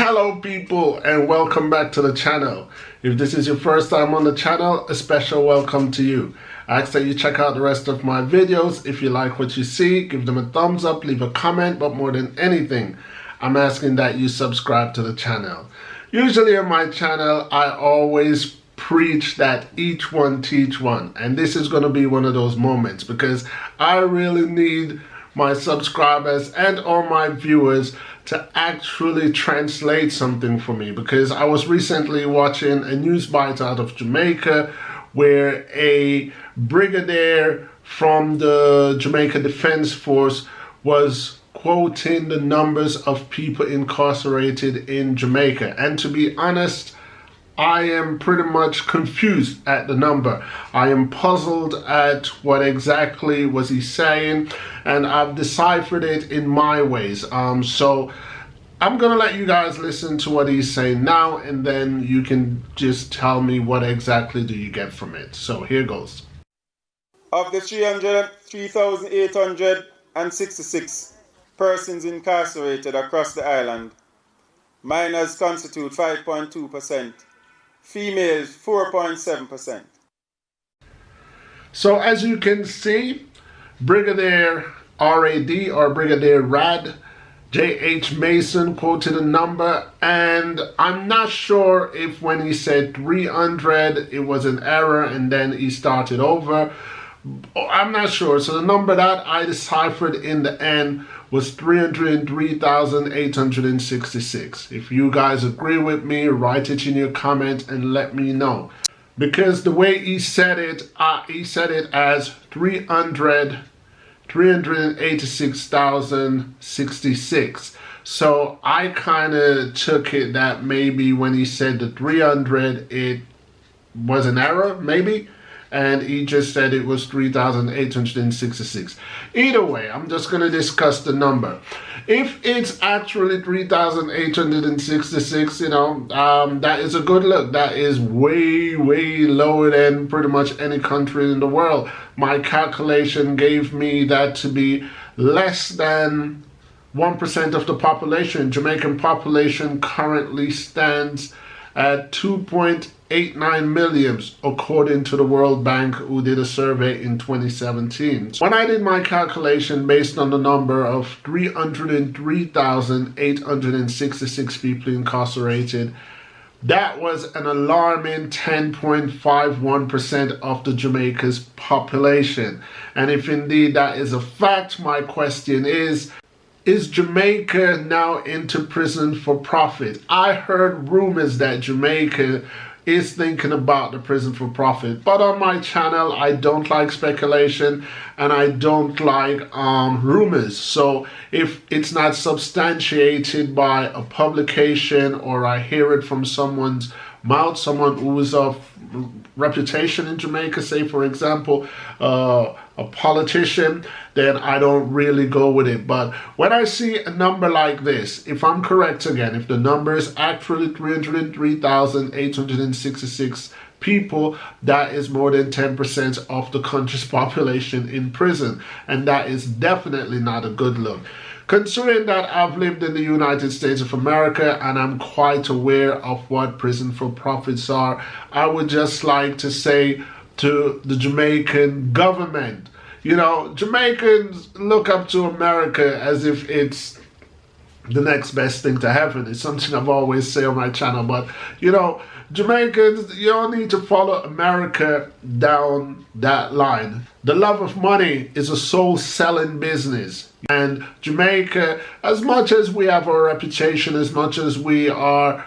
Hello people, and welcome back to the channel. If this is your first time on the channel, a special welcome to you. I ask that you check out the rest of my videos. If you like what you see, give them a thumbs up, leave a comment, but more than anything, I'm asking that you subscribe to the channel. Usually on my channel, I always preach that each one teach one, and this is going to be one of those moments because I really need my subscribers and all my viewers to actually translate something for me, because I was recently watching a news bite out of Jamaica where a brigadier from the Jamaica Defense Force was quoting the numbers of people incarcerated in Jamaica, and to be honest, I am pretty much confused at the number. I am puzzled at what exactly was he saying, and I've deciphered it in my ways. So I'm gonna let you guys listen to what he's saying now, and then you can just tell me what exactly do you get from it. So here goes. Of the 3,866 persons incarcerated across the island, minors constitute 5.2%. Females 4.7%. So as you can see, Brigadier RAD or Brigadier Rad J.H. Mason quoted a number, and I'm not sure if when he said 300 it was an error and then he started over. I'm not sure. So the number that I deciphered in the end was 303,866. If you guys agree with me, write it in your comment and let me know. Because the way he said it as 386,066. So I kind of took it that maybe when he said the 300, it was an error, maybe. And he just said it was 3,866. Either way, I'm just going to discuss the number. If it's actually 3,866, that is a good look. That is way, way lower than pretty much any country in the world. My calculation gave me that to be less than 1% of the population. Jamaican population currently stands at 2.89 million, according to the World Bank, who did a survey in 2017. When I did my calculation based on the number of 303,866 people incarcerated, that was an alarming 10.51% of the Jamaica's population. And if indeed that is a fact, my question is Jamaica now into prison for profit? I heard rumors that Jamaica is thinking about the prison for profit, but on my channel I don't like speculation and I don't like rumors. So if it's not substantiated by a publication or I hear it from someone's mouth, someone who is of reputation in Jamaica, say for example a politician, then I don't really go with it. But when I see a number like this, if I'm correct again, if the number is actually 303,866 people, that is more than 10% of the country's population in prison, and that is definitely not a good look. Considering that I've lived in the United States of America and I'm quite aware of what prison for profits are, I would just like to say to the Jamaican government, Jamaicans look up to America as if it's the next best thing to heaven. It's something I've always said on my channel, but Jamaicans, you don't need to follow America down that line. The love of money is a soul-selling business. And Jamaica, as much as we have our reputation, as much as we have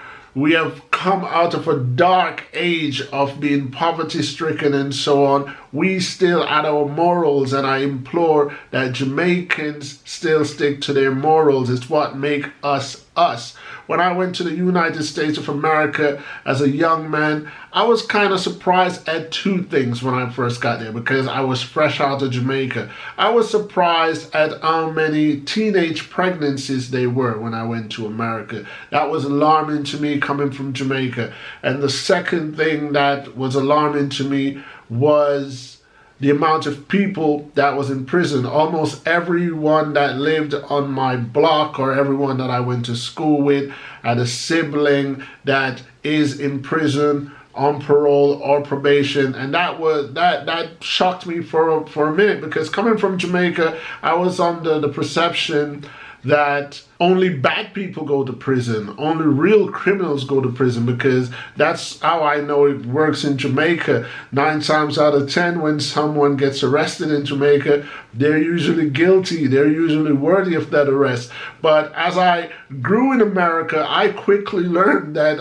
come out of a dark age of being poverty-stricken and so on, we still add our morals, and I implore that Jamaicans still stick to their morals. It's what make us us. When I went to the United States of America as a young man, I was kind of surprised at two things when I first got there, because I was fresh out of Jamaica. I was surprised at how many teenage pregnancies there were when I went to America. That was alarming to me coming from Jamaica. And the second thing that was alarming to me was the amount of people that was in prison. Almost everyone that lived on my block or everyone that I went to school with had a sibling that is in prison on parole or probation, and that shocked me for a minute, because coming from Jamaica, I was under the perception that only bad people go to prison, only real criminals go to prison, because that's how I know it works in Jamaica. 9 times out of 10, when someone gets arrested in Jamaica, they're usually guilty, they're usually worthy of that arrest. But as I grew in America, I quickly learned that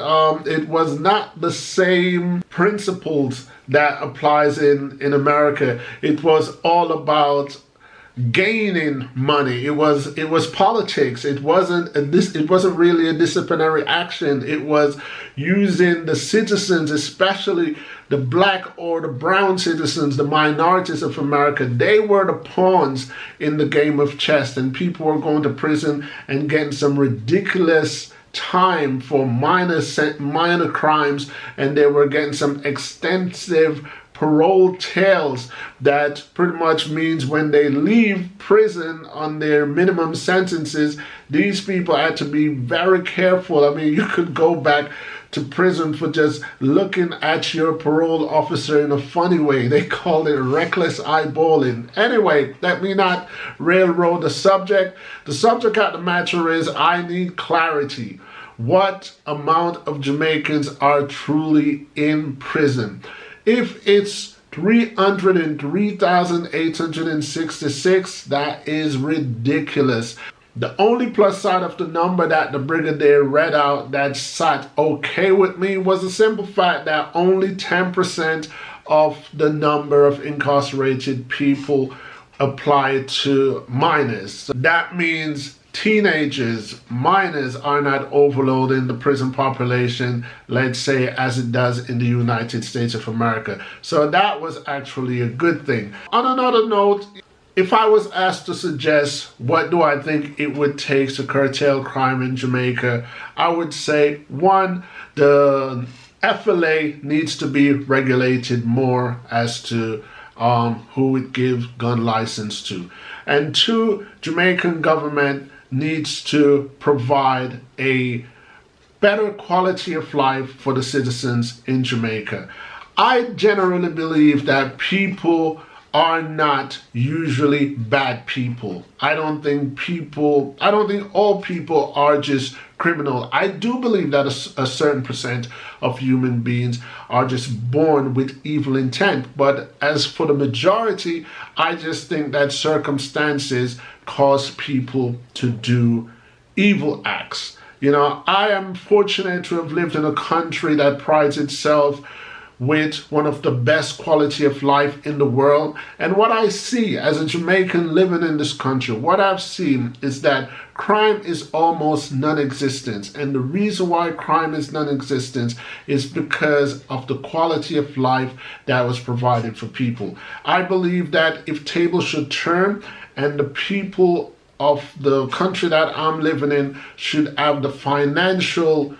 it was not the same principles that applies in America. It was all about gaining money. It was politics. It wasn't really a disciplinary action. It was using the citizens, especially the black or the brown citizens, the minorities of America. They were the pawns in the game of chess, and people were going to prison and getting some ridiculous time for minor crimes, and they were getting some extensive parole tails that pretty much means when they leave prison on their minimum sentences, these people had to be very careful. I mean, you could go back to prison for just looking at your parole officer in a funny way. They call it reckless eyeballing. Anyway, let me not railroad the subject. The subject at the matter is I need clarity. What amount of Jamaicans are truly in prison? If it's 303,866, that is ridiculous. The only plus side of the number that the brigadier read out that sat okay with me was the simple fact that only 10% of the number of incarcerated people apply to minors. So that means teenagers, minors are not overloading the prison population, let's say, as it does in the United States of America. So that was actually a good thing. On another note, if I was asked to suggest what do I think it would take to curtail crime in Jamaica, I would say, 1, the FLA needs to be regulated more as to who it gives gun license to. And 2, Jamaican government needs to provide a better quality of life for the citizens in Jamaica. I generally believe that people are not usually bad people. I don't think all people are just criminal. I do believe that a certain percent of human beings are just born with evil intent. But as for the majority, I just think that circumstances cause people to do evil acts. You know, I am fortunate to have lived in a country that prides itself with one of the best quality of life in the world. And what I see as a Jamaican living in this country, what I've seen is that crime is almost non-existent. And the reason why crime is non-existent is because of the quality of life that was provided for people. I believe that if tables should turn and the people of the country that I'm living in should have the financial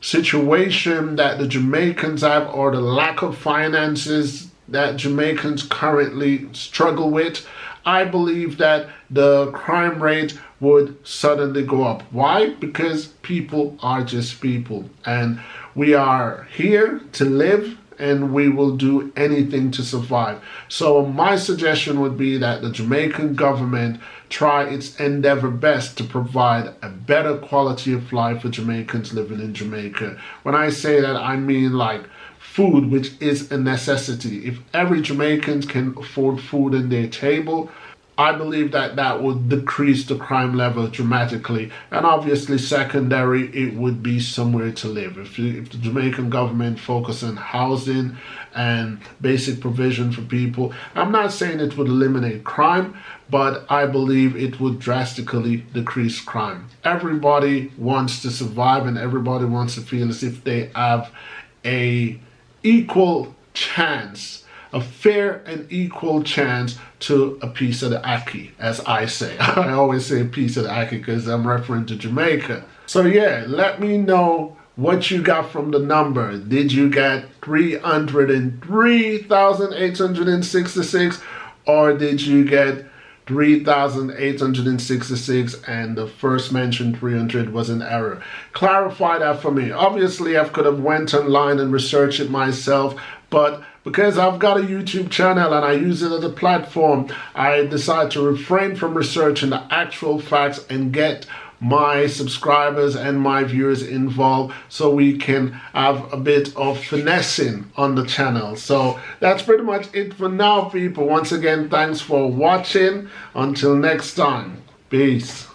situation that the Jamaicans have, or the lack of finances that Jamaicans currently struggle with, I believe that the crime rate would suddenly go up. Why? Because people are just people, and we are here to live, and we will do anything to survive. So my suggestion would be that the Jamaican government try its endeavor best to provide a better quality of life for Jamaicans living in Jamaica. When I say that, I mean like food, which is a necessity. If every Jamaican can afford food in their table, I believe that that would decrease the crime level dramatically. And obviously secondary, it would be somewhere to live. If the Jamaican government focus on housing and basic provision for people, I'm not saying it would eliminate crime, but I believe it would drastically decrease crime. Everybody wants to survive, and everybody wants to feel as if they have a equal chance, a fair and equal chance to a piece of the ackee, as I say. I always say a piece of the ackee because I'm referring to Jamaica. So yeah, let me know what you got from the number. Did you get 303,866, or did you get 3,866 and the first mentioned 300 was an error? Clarify that for me. Obviously, I could have went online and researched it myself, but because I've got a YouTube channel and I use it as a platform, I decide to refrain from researching the actual facts and get my subscribers and my viewers involved so we can have a bit of finessing on the channel. So that's pretty much it for now, people. Once again, thanks for watching. Until next time, peace.